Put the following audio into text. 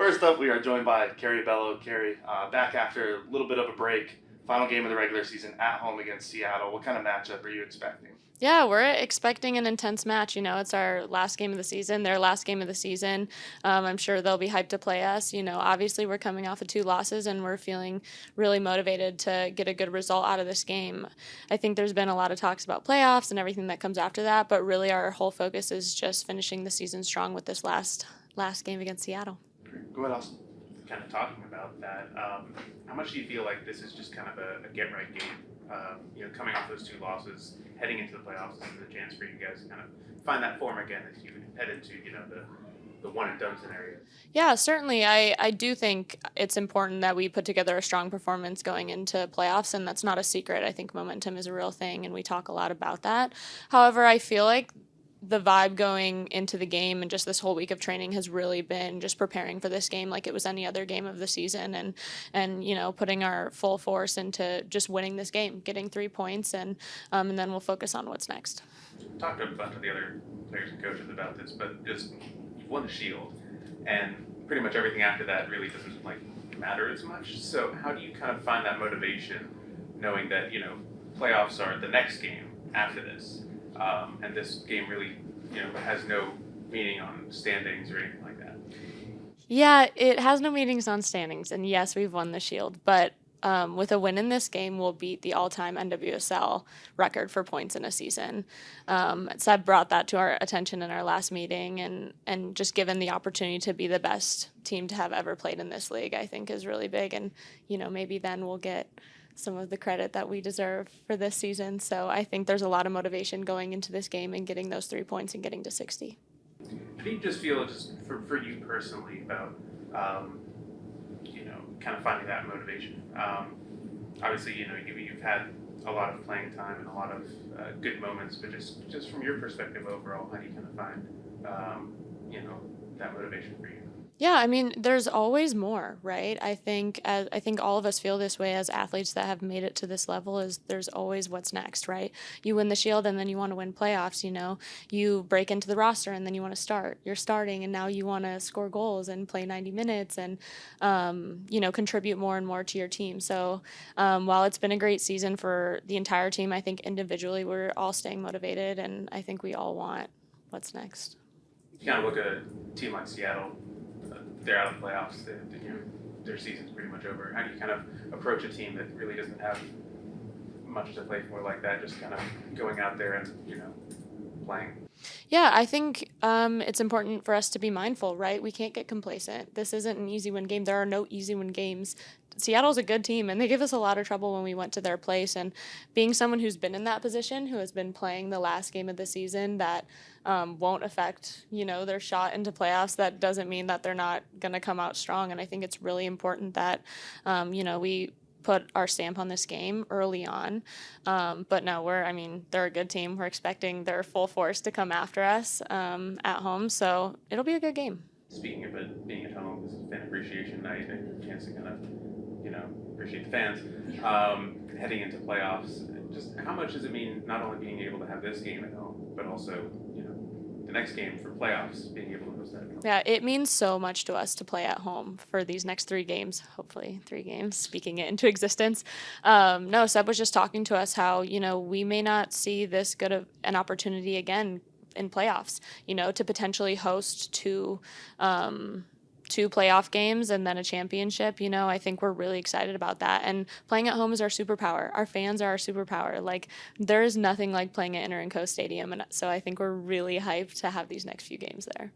First up, we are joined by Kerry Abello. Kerry, back after a little bit of a break, final game of the regular season at home against Seattle. What kind of matchup are you expecting? Yeah, we're expecting an intense match. It's our last game of the season, their last game of the season. I'm sure they'll be hyped to play us. Obviously, we're coming off of 2 losses and we're feeling really motivated to get a good result out of this game. I think there's been a lot of talks about playoffs and everything that comes after that, but really our whole focus is just finishing the season strong with this last game against Seattle. Go ahead, Austin. Kind of talking about that, how much do you feel like this is just kind of a get-right game? Coming off those 2 losses, heading into the playoffs, this is a chance for you guys to kind of find that form again as you head into, the one-and-done scenario. Yeah, certainly. I do think it's important that we put together a strong performance going into playoffs, and that's not a secret. I think momentum is a real thing, and we talk a lot about that. However, I feel like the vibe going into the game and just this whole week of training has really been just preparing for this game like it was any other game of the season, and putting our full force into just winning this game, getting 3 points, and then we'll focus on what's next. Talked to a bunch of the other players and coaches about this, but just you've won the Shield, and pretty much everything after that really doesn't matter as much. So how do you kind of find that motivation, knowing that playoffs are the next game after this? And this game really, has no meaning on standings or anything like that. Yeah, it has no meanings on standings, and yes, we've won the Shield, but with a win in this game, we'll beat the all-time NWSL record for points in a season. Seb brought that to our attention in our last meeting, and just given the opportunity to be the best team to have ever played in this league, I think is really big, and maybe then we'll get some of the credit that we deserve for this season. So I think there's a lot of motivation going into this game and getting those 3 points and getting to 60. How do you just feel, just for you personally, about kind of finding that motivation? Obviously, you've had a lot of playing time and a lot of good moments, but just from your perspective overall, how do you kind of find that motivation for you? Yeah, I mean, there's always more, right? I think all of us feel this way as athletes that have made it to this level. Is there's always what's next, right? You win the Shield and then you want to win playoffs. You break into the roster and then you want to start. You're starting and now you want to score goals and play 90 minutes and contribute more and more to your team. So while it's been a great season for the entire team, I think individually we're all staying motivated, and I think we all want what's next. You kind of look at a team like Seattle. They're out of the playoffs. Their season's pretty much over. How do you kind of approach a team that really doesn't have much to play for like that? Just kind of going out there and playing. Yeah, I think it's important for us to be mindful, right? We can't get complacent. This isn't an easy win game. There are no easy win games. Seattle's a good team, and they give us a lot of trouble when we went to their place. And being someone who's been in that position, who has been playing the last game of the season, that won't affect, their shot into playoffs, that doesn't mean that they're not going to come out strong. And I think it's really important that, we put our stamp on this game early on. But no, they're a good team. We're expecting their full force to come after us at home. So it'll be a good game. Speaking of it being at home, this is fan appreciation night and a chance to kind of, appreciate the fans. Heading into playoffs, just how much does it mean not only being able to have this game at home, but also, the next game for playoffs, being able to host that at home? Yeah, it means so much to us to play at home for these next 3 games, hopefully 3 games, speaking it into existence. No, Seb was just talking to us how, we may not see this good of an opportunity again in playoffs, to potentially host two playoff games and then a championship. I think we're really excited about that. And playing at home is our superpower. Our fans are our superpower. There is nothing like playing at Inter and Co Stadium. And so I think we're really hyped to have these next few games there.